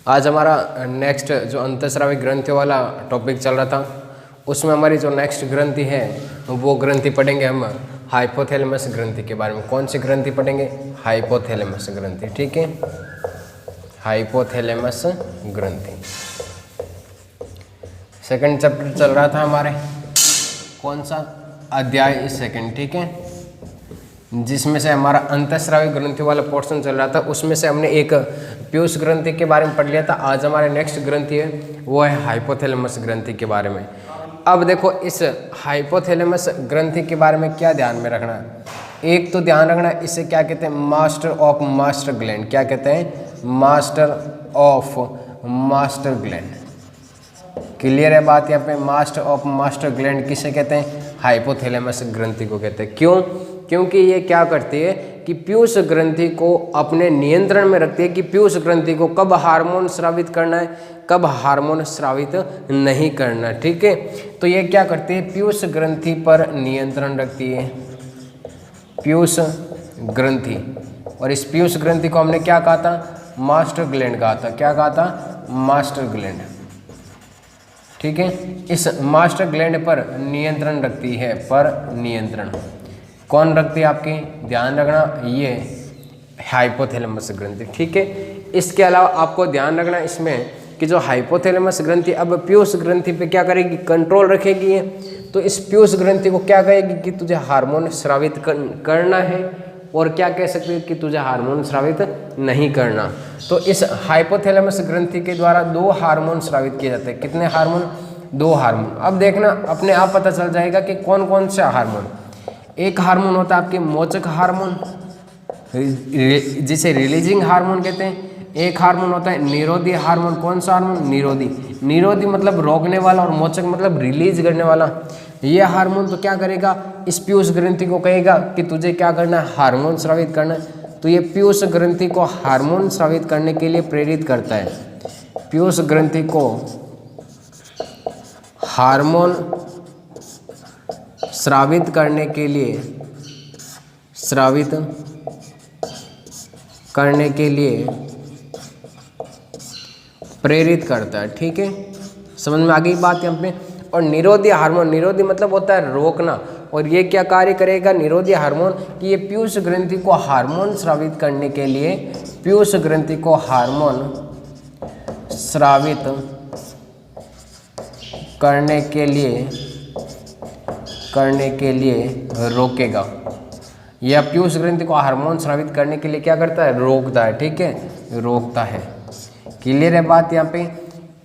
आज हमारा नेक्स्ट जो अंतःस्रावी ग्रंथि वाला टॉपिक चल रहा था, उसमें हमारी जो नेक्स्ट ग्रंथि है वो ग्रंथि पढ़ेंगे हम हाइपोथैलेमस ग्रंथि के बारे में। कौन सी ग्रंथि पढ़ेंगे? हाइपोथैलेमस ग्रंथि। ठीक है, हाइपोथैलेमस ग्रंथि। सेकंड चैप्टर चल रहा था हमारे, कौन सा? अध्याय सेकंड। ठीक है, जिसमें से हमारा अंतःस्रावी ग्रंथि वाला पोर्शन चल रहा था, उसमें से हमने एक पीयूष ग्रंथि के बारे में पढ़ लिया था। आज हमारे नेक्स्ट ग्रंथि है वो है हाइपोथैलेमस ग्रंथि के बारे में। अब देखो, इस हाइपोथैलेमस ग्रंथि के बारे में क्या ध्यान में रखना है? एक तो ध्यान रखना, इसे क्या कहते हैं? Master of master gland. क्या कहते हैं? Master of master gland. Clear है बात यहाँ पे? मास्टर ऑफ मास्टर ग्लैंड किसे कहते हैं? हाइपोथैलेमस ग्रंथि को कहते हैं। क्यों? क्योंकि ये क्या करती है कि पीयूष ग्रंथि को अपने नियंत्रण में रखती है कि पीयूष ग्रंथि को कब हार्मोन स्रावित करना है, कब हार्मोन स्रावित नहीं करना। ठीक है, तो ये क्या करती है? पीयूष ग्रंथि पर नियंत्रण रखती है, पीयूष ग्रंथि। और इस पीयूष ग्रंथि को हमने क्या कहा था? मास्टर ग्लैंड कहा था। क्या कहा था? Master gland. ठीक है, इस मास्टर ग्लैंड पर नियंत्रण रखती है। पर नियंत्रण कौन रखती है? आपकी ध्यान रखना, ये हाइपोथैलेमस ग्रंथि। ठीक है, इसके अलावा आपको ध्यान रखना इसमें कि जो हाइपोथैलेमस ग्रंथि अब पीयूष ग्रंथि पे क्या करेगी? कंट्रोल रखेगी है। तो इस पीयूष ग्रंथि को क्या कहेगी कि तुझे हार्मोन स्रावित करना है, और क्या कह सकती है कि तुझे हार्मोन स्रावित नहीं करना। तो इस हाइपोथैलेमस ग्रंथि के द्वारा 2 हार्मोन स्रावित किए जाते हैं। कितने हार्मोन? 2 हार्मोन। अब देखना, अपने आप पता चल जाएगा कि कौन कौन से हार्मोन। एक हार्मोन होता है आपके मोचक हार्मोन, जिसे रिलीजिंग हार्मोन कहते हैं। एक हार्मोन होता है निरोधी हार्मोन। कौन सा हार्मोन? निरोधी। निरोधी मतलब रोकने वाला, और मोचक मतलब रिलीज करने वाला। ये हार्मोन तो क्या करेगा? इस पीयूष ग्रंथि को कहेगा कि तुझे क्या करना है? हार्मोन स्रावित करना है। तो ये पीयूष ग्रंथि को हार्मोन स्रावित करने के लिए प्रेरित करता है। पीयूष ग्रंथि को हार्मोन स्रावित करने के लिए प्रेरित करता है। ठीक है, समझ में आ गई बात यहाँ पे? और निरोधी हार्मोन, निरोधी मतलब होता है रोकना। और ये क्या कार्य करेगा निरोधी हार्मोन? कि ये पीयूष ग्रंथि को हार्मोन स्रावित करने के लिए, पीयूष ग्रंथि को हार्मोन स्रावित करने के लिए रोकेगा। यह पीयूष ग्रंथि को हार्मोन स्रावित करने के लिए क्या करता है? रोकता है। ठीक है, रोकता है। क्लियर है बात यहाँ पे?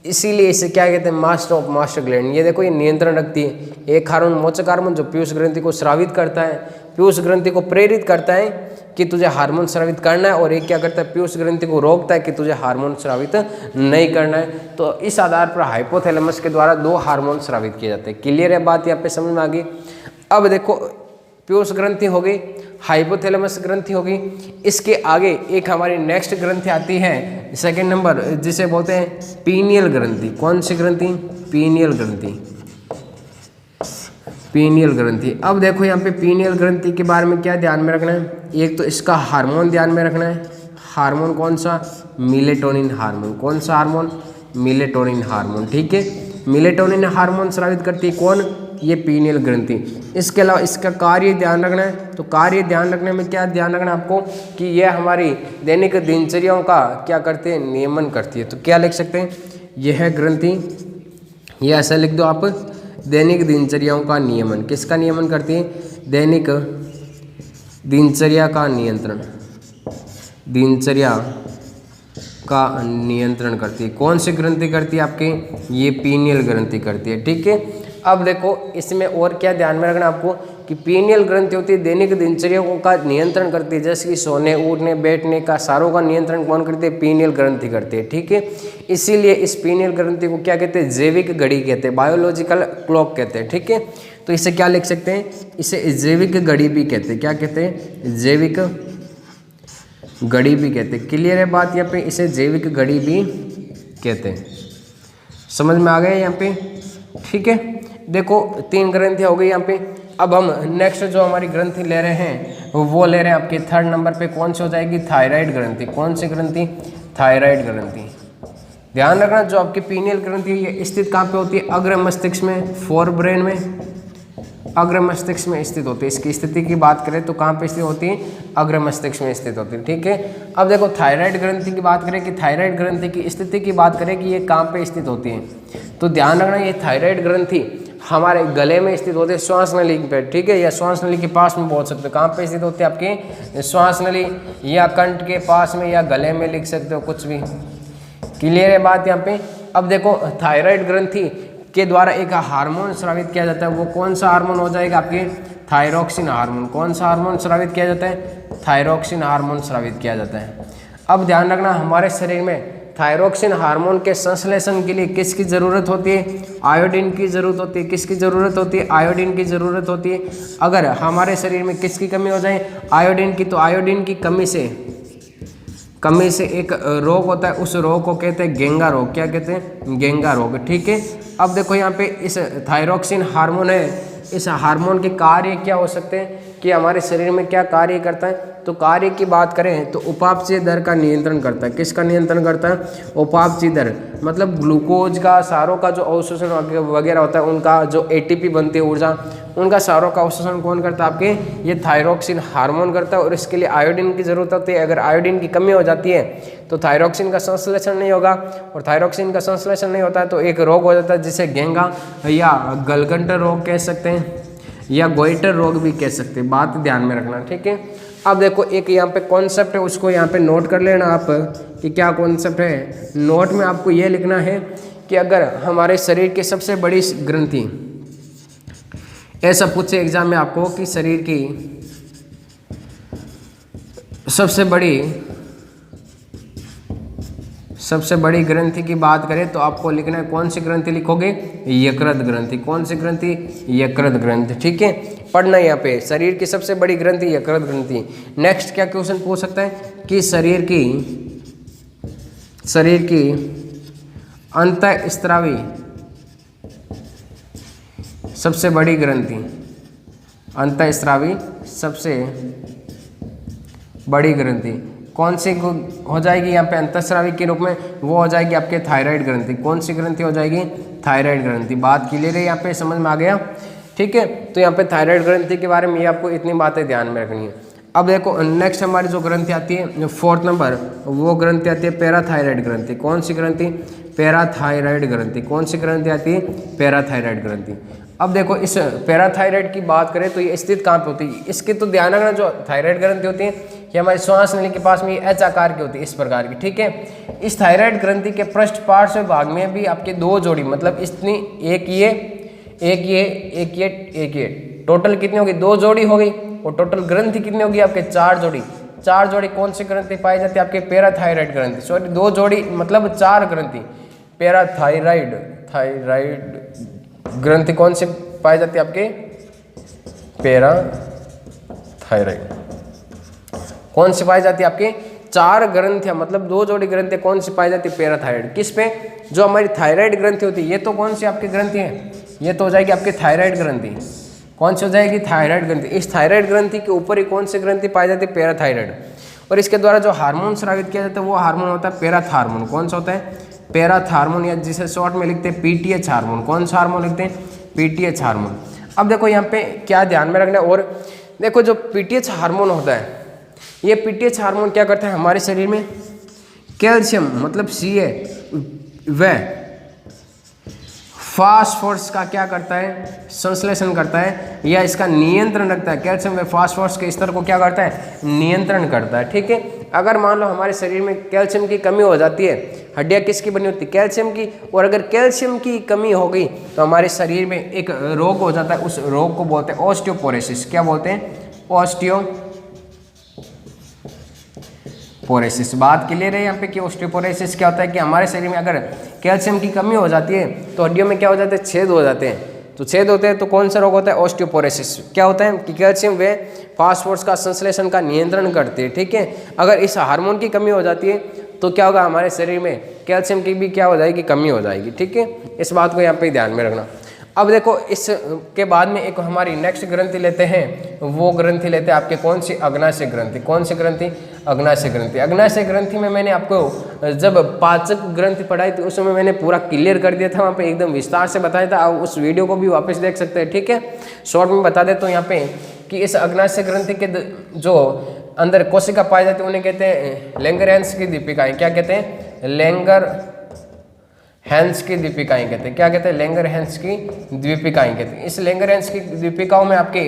इसीलिए इसे क्या कहते हैं? Master of master gland. ये देखो, ये नियंत्रण रखती है। एक हार्मोन मोचक हार्मोन जो पीयूष ग्रंथि को स्रावित करता है, पीयूष ग्रंथि को प्रेरित करता है कि तुझे हार्मोन स्रावित करना है, और एक क्या करता है? पीयूष ग्रंथि को रोकता है कि तुझे हार्मोन स्रावित नहीं करना है। तो इस आधार पर हाइपोथैलेमस के द्वारा 2 हार्मोन स्रावित किए जाते हैं। क्लियर है बात यहाँ पे? समझ में आ गई? अब देखो, पीयूष ग्रंथि हो गई, हाइपोथैलेमस ग्रंथि हो गई। इसके आगे एक हमारी नेक्स्ट ग्रंथि आती है, सेकंड नंबर, जिसे बोलते हैं पीनियल ग्रंथि। कौन सी ग्रंथि? पीनियल ग्रंथि। पीनियल ग्रंथि। अब देखो यहाँ पे पीनियल ग्रंथि के बारे में क्या ध्यान में रखना है? एक तो इसका हार्मोन ध्यान में रखना है। हार्मोन कौन सा? Melatonin hormone. कौन सा हार्मोन? Melatonin hormone. ठीक है, मेलेटोनिन हार्मोन स्रावित करती है कौन? ये पीनियल ग्रंथि। इसके अलावा इसका कार्य ध्यान रखना है। तो कार्य ध्यान रखने में क्या ध्यान रखना है आपको? कि यह हमारी दैनिक दिनचर्याओं का क्या करते हैं? नियमन करती है। तो क्या लिख सकते हैं? यह ग्रंथि, ये ऐसा लिख दो आप, दैनिक दिनचर्याओं का नियमन। किसका नियमन करती है? दैनिक दिनचर्या का नियंत्रण, दिनचर्या का नियंत्रण करती है। कौन सी ग्रंथि करती है आपकी? ये पीनियल ग्रंथि करती है। ठीक है, अब देखो इसमें और क्या ध्यान में रखना आपको कि पीनियल ग्रंथि होती है दैनिक दिनचर्याओं का नियंत्रण करती है। जैसे कि सोने, उठने, बैठने का सारों का नियंत्रण कौन करती है? पीनियल ग्रंथि करती है। ठीक है, इसीलिए इस पीनियल ग्रंथि को क्या कहते हैं? जैविक घड़ी कहते हैं, बायोलॉजिकल क्लॉक कहते हैं। ठीक है, तो इसे क्या लिख सकते हैं? इसे जैविक घड़ी भी कहते हैं। क्या कहते हैं? जैविक घड़ी भी कहते हैं। क्लियर है बात यहाँ पे? इसे जैविक घड़ी भी कहते हैं। समझ में आ गया यहाँ पे? ठीक है, देखो 3 ग्रंथियाँ हो गई यहाँ पे। अब हम नेक्स्ट जो हमारी ग्रंथि ले रहे हैं वो ले रहे हैं आपके 3rd नंबर पे। कौन सी हो जाएगी? थायराइड ग्रंथि। कौन सी ग्रंथि? थायराइड ग्रंथि। ध्यान रखना जो आपकी पीनियल ग्रंथि है ये स्थित कहाँ पे होती है, अग्र मस्तिष्क में, फोर ब्रेन में, अग्र मस्तिष्क में स्थित होती है। इसकी स्थिति की बात करें तो कहाँ पे स्थित होती है, अग्र मस्तिष्क में स्थित होती है। ठीक है, अब देखो थायराइड ग्रंथि की बात करें कि थायराइड ग्रंथि की स्थिति की बात करें कि ये कहाँ पे स्थित होती है, तो ध्यान रखना ये थायराइड ग्रंथि हमारे गले में स्थित होते हैं, श्वास नली पे। ठीक है, या श्वास नली के पास में बोल सकते हो। कहाँ पे स्थित होते हैं, आपके श्वास नली या कंठ के पास में या गले में, लिख सकते हो कुछ भी। क्लियर है बात यहाँ पे। अब देखो थायराइड ग्रंथि के द्वारा एक हार्मोन स्रावित किया जाता है, वो कौन सा हार्मोन हो जाएगा, आपके थायरोक्सिन हार्मोन। कौन सा हार्मोन स्रावित किया जाता है, थायरोक्सिन हार्मोन स्रावित किया जाता है। अब ध्यान रखना हमारे शरीर में थायरोक्सिन हार्मोन के संश्लेषण के लिए किसकी ज़रूरत होती है, आयोडीन की ज़रूरत होती है। किसकी ज़रूरत होती है, आयोडीन की ज़रूरत होती है। अगर हमारे शरीर में किसकी कमी हो जाए, आयोडीन की, तो आयोडीन की कमी से एक रोग होता है, उस रोग को कहते हैं गेंगा रोग। क्या कहते हैं, गेंगा रोग। ठीक है, अब देखो यहाँ पे इस थायरोक्सिन हार्मोन है, इस हार्मोन के कार्य क्या हो सकते हैं कि हमारे शरीर में क्या कार्य करता है, तो कार्य की बात करें तो उपापचय दर का नियंत्रण करता है। किसका नियंत्रण करता है, उपापचय दर, मतलब ग्लूकोज का, सारों का जो अवशोषण वगैरह होता है, उनका जो एटीपी बनती है ऊर्जा, उनका सारों का अवशोषण कौन करता है, आपके ये थायरोक्सिन हार्मोन करता है। और इसके लिए आयोडीन की जरूरत होती है। अगर आयोडीन की कमी हो जाती है तो थायरोक्सिन का संश्लेषण नहीं होगा, और थायरोक्सिन का संश्लेषण नहीं होता है तो एक रोग हो जाता है जिसे गेंगा या गलगंटर रोग कह सकते हैं, या गोइटर रोग भी कह सकते हैं। बात ध्यान में रखना। ठीक है, अब देखो एक यहाँ पे कॉन्सेप्ट है, उसको यहाँ पे नोट कर लेना आप कि क्या कॉन्सेप्ट है। नोट में आपको ये लिखना है कि अगर हमारे शरीर की सबसे बड़ी ग्रंथि, ऐसा पूछे एग्जाम में आपको कि शरीर की सबसे बड़ी ग्रंथि की बात करें तो आपको लिखना है, कौन सी ग्रंथि लिखोगे, यकृत ग्रंथि। कौन सी ग्रंथि, यकृत ग्रंथि। ठीक है, पढ़ना यहाँ पे शरीर की सबसे बड़ी ग्रंथि यकृत ग्रंथि। नेक्स्ट क्या क्वेश्चन पूछ सकता है कि शरीर की अंतःस्रावी सबसे बड़ी ग्रंथि, अंतःस्रावी सबसे बड़ी ग्रंथि कौन सी हो जाएगी यहाँ पे अंतःस्रावी के रूप में, वो हो जाएगी आपके थायराइड ग्रंथि। कौन सी ग्रंथि हो जाएगी, थायराइड ग्रंथि। बात क्लियर है यहाँ पे, समझ में आ गया। ठीक है, तो यहाँ पे थायराइड ग्रंथि के बारे में ये आपको इतनी बातें ध्यान में रखनी है। अब देखो नेक्स्ट हमारी जो ग्रंथि आती है 4th नंबर, वो ग्रंथि आती है पैराथायराइड ग्रंथि। कौन सी ग्रंथि, पैराथायराइड ग्रंथि। कौन सी ग्रंथि आती है, पैराथायराइड ग्रंथि। अब देखो इस पैराथायराइड की बात करें तो ये स्थित कहाँ पे होती है, इसके तो ध्यान रखना जो थायराइड ग्रंथि होती है ये हमारे श्वास नली के पास में एच आकार की होती है, इस प्रकार की। ठीक है, इस थायराइड ग्रंथि के पृष्ठ पार्श्व भाग में भी आपके दो जोड़ी, मतलब इतनी एक ये टोटल कितनी होगी, दो जोड़ी हो गई। और टोटल ग्रंथि कितनी होगी आपके, चार जोड़ी। कौन सी ग्रंथि पाई जाती है, आपके पैराथायराइड ग्रंथि। सॉरी, दो जोड़ी मतलब चार ग्रंथि। पैराथायराइड ग्रंथि कौन सी पाई जाती है, आपके पैराथायराइड कौन सी पाई जाती है, आपके चार ग्रंथियां, मतलब दो जोड़ी ग्रंथियां कौन सी पाई जाती है, पैराथायराइड। किस पे, जो हमारी थायराइड ग्रंथि होती है, ये तो कौन सी आपकी ग्रंथि है, ये तो हो जाएगी आपकी थायराइड ग्रंथि। कौन सी हो जाएगी, थायराइड ग्रंथि। इस थायराइड ग्रंथि के ऊपर ही कौन सी ग्रंथि पाई जाती है, पैराथायराइड। और इसके द्वारा जो हार्मोन स्रावित किया जाता है वो हार्मोन होता है पैराथार्मोन। कौन सा होता है, पैराथार्मोन, या जिसे शॉर्ट में लिखते हैं पीटीएच हार्मोन। कौन सा हार्मोन लिखते हैं, पीटीएच हार्मोन। अब देखो यहाँ पे क्या ध्यान में रखना है, और देखो जो पीटीएच हार्मोन होता है, ये पीटीएच हार्मोन क्या करता है हमारे शरीर में, कैल्शियम मतलब Ca व फास्फोरस का क्या करता है, संश्लेषण करता है, या इसका नियंत्रण रखता है। कैल्शियम व फास्फोरस के स्तर को क्या करता है, नियंत्रण करता है। ठीक है, अगर मान लो हमारे शरीर में कैल्शियम की कमी हो जाती है, हड्डियाँ किसकी बनी होती है, कैल्शियम की, और अगर कैल्शियम की कमी हो गई तो हमारे शरीर में एक रोग हो जाता है, उस रोग को बोलते हैं ऑस्टियोपोरोसिस। क्या बोलते हैं, ऑस्टियोपोरोसिस। बात क्लियर है यहाँ पे कि ऑस्टियोपोरोसिस क्या होता है कि हमारे शरीर में अगर कैल्शियम की कमी हो जाती है तो हड्डियों में क्या हो जाते हैं, छेद हो जाते हैं। तो छेद होते हैं तो कौन सा रोग होता है, ऑस्टियोपोरोसिस। क्या होता है कि कैल्शियम व फास्फोरस का संश्लेषण का नियंत्रण करते हैं। ठीक है, अगर इस हार्मोन की कमी हो जाती है तो क्या होगा, हमारे शरीर में कैल्शियम की भी क्या हो जाएगी, कमी हो जाएगी। ठीक है, इस बात को यहाँ पे ध्यान में रखना। अब देखो इसके बाद में एक हमारी नेक्स्ट ग्रंथि लेते हैं, वो ग्रंथि लेते हैं आपके कौन सी, अग्नाशय ग्रंथि। कौन सी ग्रंथि, अग्नाशय ग्रंथि। अग्नाशय ग्रंथि में मैंने आपको जब पाचक ग्रंथि पढ़ाई थी उसमें मैंने पूरा क्लियर कर दिया था, वहाँ पे एकदम विस्तार से बताया था। आप उस वीडियो को भी वापस देख सकते हैं, ठीक है। शॉर्ट में बता देता हूँ यहाँ पे कि इस अग्नाशय ग्रंथि के जो अंदर कोशिका पाई जाती है उन्हें कहते हैं लैंगरहैंस की दीपिकाएं। क्या कहते हैं, लैंगरहैंस की दीपिकाएं कहते हैं। क्या कहते हैं, लैंगरहैंस की दीपिकाएं कहते हैं। इस लैंगरहैंस की दीपिकाओं में आपके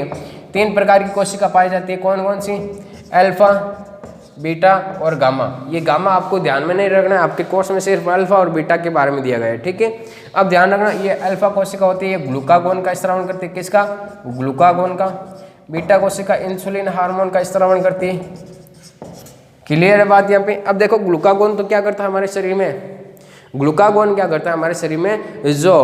3 प्रकार की कोशिका पाई जाती है। कौन कौन सी, अल्फा, बीटा और गामा। ये गामा आपको ध्यान में नहीं रखना है, आपके कोर्स में सिर्फ अल्फा और बीटा के बारे में दिया गया है, ठीक है। अब ध्यान रखना, ये अल्फा कोशिका होती है, ग्लूकागोन का स्रावन करती है। किसका, ग्लूकागोन का। बीटा कोशिका इंसुलिन हार्मोन का स्रावन करती है। क्लियर है बात यहाँ पे। अब देखो ग्लूकागोन तो क्या करता है हमारे शरीर में, ग्लूकागोन क्या करता है हमारे शरीर में, जो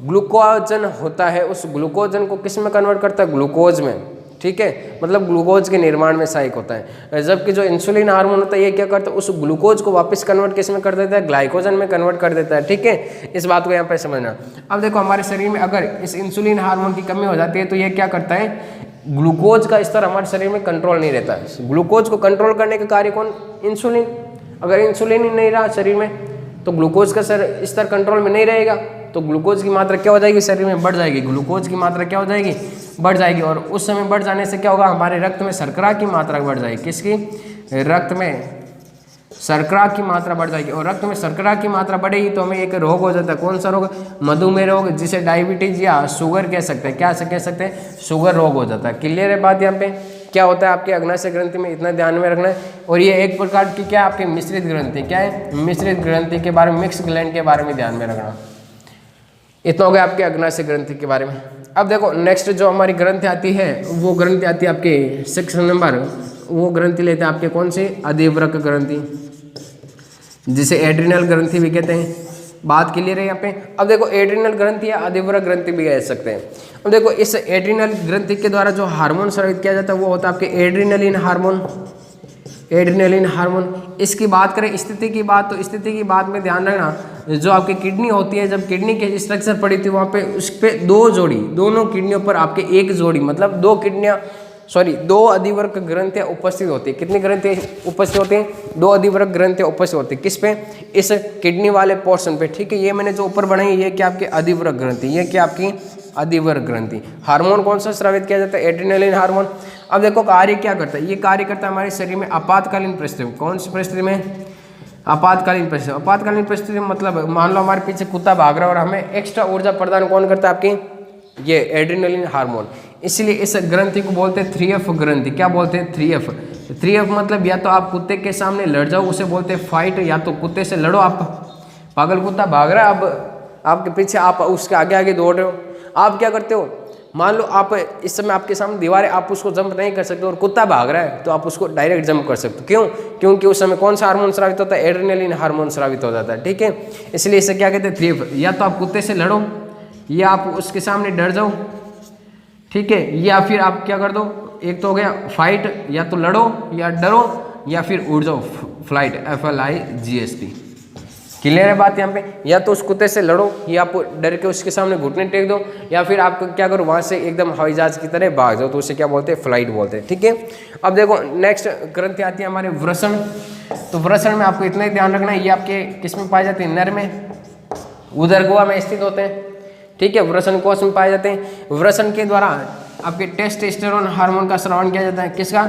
ग्लूकोजन होता है उस ग्लूकोजन को किस में कन्वर्ट करता है, ग्लूकोज में, ठीक है। मतलब ग्लूकोज के निर्माण में सहायक होता है। जबकि जो इंसुलिन हार्मोन होता है ये क्या करता है, उस ग्लूकोज को वापस कन्वर्ट किस में कर देता है, ग्लाइकोजन में कन्वर्ट कर देता है, ठीक है। इस बात को यहाँ पे समझना। अब देखो हमारे शरीर में अगर इस इंसुलिन हार्मोन की कमी हो जाती है तो ये क्या करता है, ग्लूकोज का स्तर हमारे शरीर में कंट्रोल नहीं रहता है। ग्लूकोज को कंट्रोल करने का कार्य कौन, इंसुलिन। अगर इंसुलिन ही नहीं रहा शरीर में तो ग्लूकोज का स्तर कंट्रोल में नहीं रहेगा, तो ग्लूकोज की मात्रा क्या हो जाएगी, शरीर में बढ़ जाएगी। ग्लूकोज की मात्रा क्या हो जाएगी, बढ़ जाएगी। और उस समय बढ़ जाने से क्या होगा, हमारे रक्त में शर्करा की मात्रा बढ़ जाएगी। किसकी, रक्त में शर्करा की मात्रा बढ़ जाएगी। और रक्त में शर्करा की मात्रा बढ़ेगी तो हमें एक रोग हो जाता है। कौन सा रोग, मधुमेह रोग, जिसे डायबिटीज या शुगर कह सकते हैं। क्या कह सकते हैं, शुगर रोग हो जाता है। क्लियर है बात यहाँ पे। क्या होता है आपके अग्नाशय ग्रंथि में, इतना ध्यान में रखना है। और ये एक प्रकार की क्या आपकी मिश्रित ग्रंथि, क्या है, मिश्रित ग्रंथि के बारे में, मिक्स ग्लैंड के बारे में ध्यान में रखना। इतना हो गया आपके अग्नाशय ग्रंथि के बारे में। अब देखो नेक्स्ट जो हमारी ग्रंथि आती है वो ग्रंथि आती है आपके 6 नंबर, वो ग्रंथि लेते हैं आपके कौन से, अधिवृक्क ग्रंथि, जिसे एड्रिनल ग्रंथि भी कहते हैं। बात क्लियर है यहाँ पे। अब देखो एड्रिनल ग्रंथि या अधिवृक्क ग्रंथि भी कह सकते हैं। अब देखो इस एड्रिनल ग्रंथि के द्वारा जो हार्मोन स्रावित किया जाता है वो होता है आपके एड्रिनलिन हार्मोन, एड्रिनलिन हार्मोन। इसकी बात करें स्थिति की बात, तो स्थिति की बात में ध्यान रखना, जो आपकी किडनी होती है, जब किडनी की स्ट्रक्चर पड़ी थी वहाँ पे उस पर 2 जोड़ी, दोनों किडनियों पर आपके 1 जोड़ी, मतलब 2 अधिवृक्क ग्रंथियां उपस्थित होती है। कितनी ग्रंथियां उपस्थित होती हैं, 2 अधिवृक्क ग्रंथियां उपस्थित होती है। किस पे, इस किडनी वाले पोर्शन पे, ठीक है। ये मैंने जो ऊपर बनाई ये क्या आपकी अधिवृक्क ग्रंथि, ये क्या आपकी अधिवृक्क ग्रंथि। हार्मोन कौन सा स्रावित किया जाता है, एड्रिनलिन हार्मोन। अब देखो कार्य क्या करता है, ये कार्य करता है हमारे शरीर में आपातकालीन परिस्थिति में। कौन सी परिस्थिति में, आपातकालीन परिस्थिति। आपातकालीन परिस्थिति में मतलब मान लो हमारे पीछे कुत्ता भाग रहा है और हमें एक्स्ट्रा ऊर्जा प्रदान कौन करता है, आपकी ये एड्रिनलिन हार्मोन। इसलिए इस ग्रंथि को बोलते हैं 3F ग्रंथि। क्या बोलते हैं, 3F। 3F मतलब या तो आप कुत्ते के सामने लड़ जाओ, उसे बोलते हैं फाइट, या तो कुत्ते से लड़ो। आप पागल कुत्ता भाग रहा है, अब आपके पीछे, आप उसके आगे आगे दौड़ रहे हो, आप क्या करते हो, मान लो आप इस समय आपके सामने दीवार है, आप उसको जंप नहीं कर सकते और कुत्ता भाग रहा है तो आप उसको डायरेक्ट जंप कर सकते हो। क्यों, क्योंकि उस समय कौन सा हार्मोन स्रावित होता है, एड्रिनलिन हार्मोन स्रावित हो जाता है, ठीक है। इसलिए इसे क्या कहते हैं, 3F। या तो आप कुत्ते से लड़ो, या आप उसके सामने डर जाओ, ठीक है, या फिर आप क्या कर दो, एक तो हो गया फाइट, या तो लड़ो या डरो, या फिर उड़ जाओ, फ्लाइट, FLIGHT। क्लियर है बात यहाँ पे। या तो उस कुत्ते से लड़ो, या आप डर के उसके सामने घुटने टेक दो, या फिर आप क्या करो, वहाँ से एकदम हवाई जहाज की तरह भाग जाओ, तो उसे क्या बोलते हैं, फ्लाइट बोलते हैं, ठीक है। अब देखो नेक्स्ट ग्रंथि आती है हमारे वृषण। तो वृषण में आपको इतना ही ध्यान रखना है, ये आपके किस में पाए जाते हैं, नर में, उदरगुहा में स्थित होते हैं, ठीक है। वृषण कोश में पाए जाते हैं। वृषण के द्वारा आपके टेस्टोस्टेरोन हार्मोन का स्रावन किया जाता है। किसका,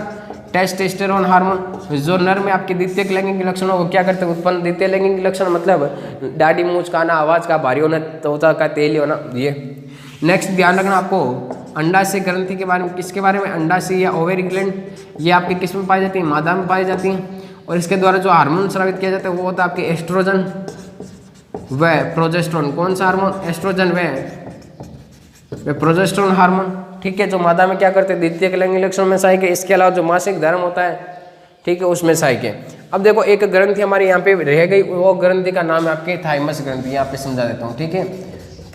टेस्टोस्टेरोन हार्मोन, जो नर में आपके द्वितीयक लैंगिक लक्षणों को क्या करते हैं, उत्पन्न। द्वितीय लैंगिक लक्षण मतलब दाढ़ी मूंछ का आना, आवाज का भारी होना, त्वचा का तेली होना, ये। नेक्स्ट ध्यान रखना आपको अंडाशय ग्रंथि के बारे में। किसके बारे में, अंडाशय या ओवेरी ग्लैंड, ये आपके किस में पाई जाती है, मादा में पाई जाती हैं। और इसके द्वारा जो हार्मोन स्रावित किया जाता है वो होता है आपके एस्ट्रोजन व प्रोजेस्टेरोन। कौन सा हार्मोन, एस्ट्रोजन व प्रोजेस्टेरोन हार्मोन, ठीक है। जो मादा में क्या करते हैं, द्वितीयक लैंगिक लक्षण में सहायक है। इसके अलावा जो मासिक धर्म होता है, ठीक है, उसमें सहायक है। अब देखो एक ग्रंथि हमारे यहाँ पे रह गई, वो ग्रंथि का नाम है आपके थाइमस ग्रंथि। यहाँ पे समझा देता हूँ, ठीक है,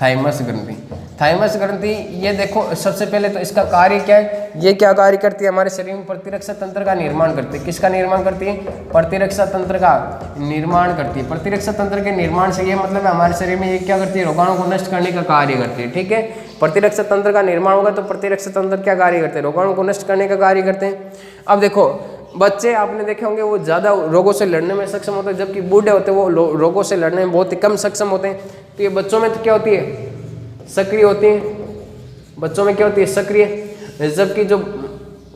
थाइमस ग्रंथि। थाइमस ग्रंथि, ये देखो सबसे पहले तो इसका कार्य क्या है, ये क्या कार्य करती है, हमारे शरीर में प्रतिरक्षा तंत्र का निर्माण करती है। किसका निर्माण करती है, प्रतिरक्षा तंत्र का निर्माण करती है। प्रतिरक्षा तंत्र के निर्माण से ये मतलब है हमारे शरीर में ये क्या करती है, रोगाणु को नष्ट करने का कार्य करती है। ठीक है, प्रतिरक्षा तंत्र का निर्माण होगा तो प्रतिरक्षा तंत्र क्या कार्य करते हैं, रोगाणु को नष्ट करने का कार्य करते हैं। अब देखो बच्चे आपने देखे होंगे वो ज़्यादा रोगों से लड़ने में सक्षम होते हैं, जबकि बूढ़े होते हैं वो रोगों से लड़ने में बहुत ही कम सक्षम होते हैं। तो ये बच्चों में तो क्या होती है, सक्रिय होती है, बच्चों में क्या होती है, सक्रिय, जबकि जो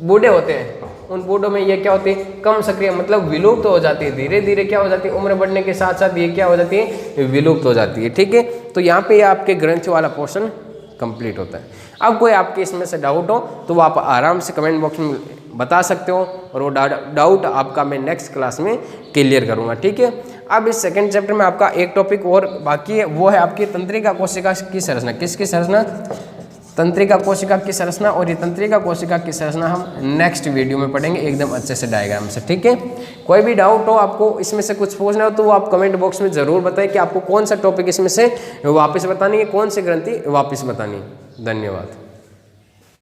बूढ़े होते हैं उन बूढ़ों में ये क्या होती है, कम सक्रिय, मतलब विलुप्त हो जाती है। धीरे धीरे क्या हो जाती है, उम्र बढ़ने के साथ साथ ये क्या हो जाती है, विलुप्त हो जाती है। ठीक है, तो यहाँ पे आपके ग्रंथि वाला पोर्शन कंप्लीट होता है। अब कोई आपके इसमें से डाउट हो तो वो आप आराम से कमेंट बॉक्स में बता सकते हो और वो डाउट आपका मैं नेक्स्ट क्लास में क्लियर करूँगा। ठीक है, अब इस सेकंड चैप्टर में आपका एक टॉपिक और बाकी है, वो है आपकी तंत्रिका कोशिका की संरचना। किसकी संरचना, तंत्रिका कोशिका की संरचना। और ये तंत्रिका कोशिका की संरचना हम नेक्स्ट वीडियो में पढ़ेंगे एकदम अच्छे से डायग्राम से। ठीक है, कोई भी डाउट हो आपको इसमें से कुछ पूछना हो तो वो आप कमेंट बॉक्स में ज़रूर बताएं कि आपको कौन सा टॉपिक इसमें से वापस बतानी है, कौन सी ग्रंथि वापस बतानी है। धन्यवाद।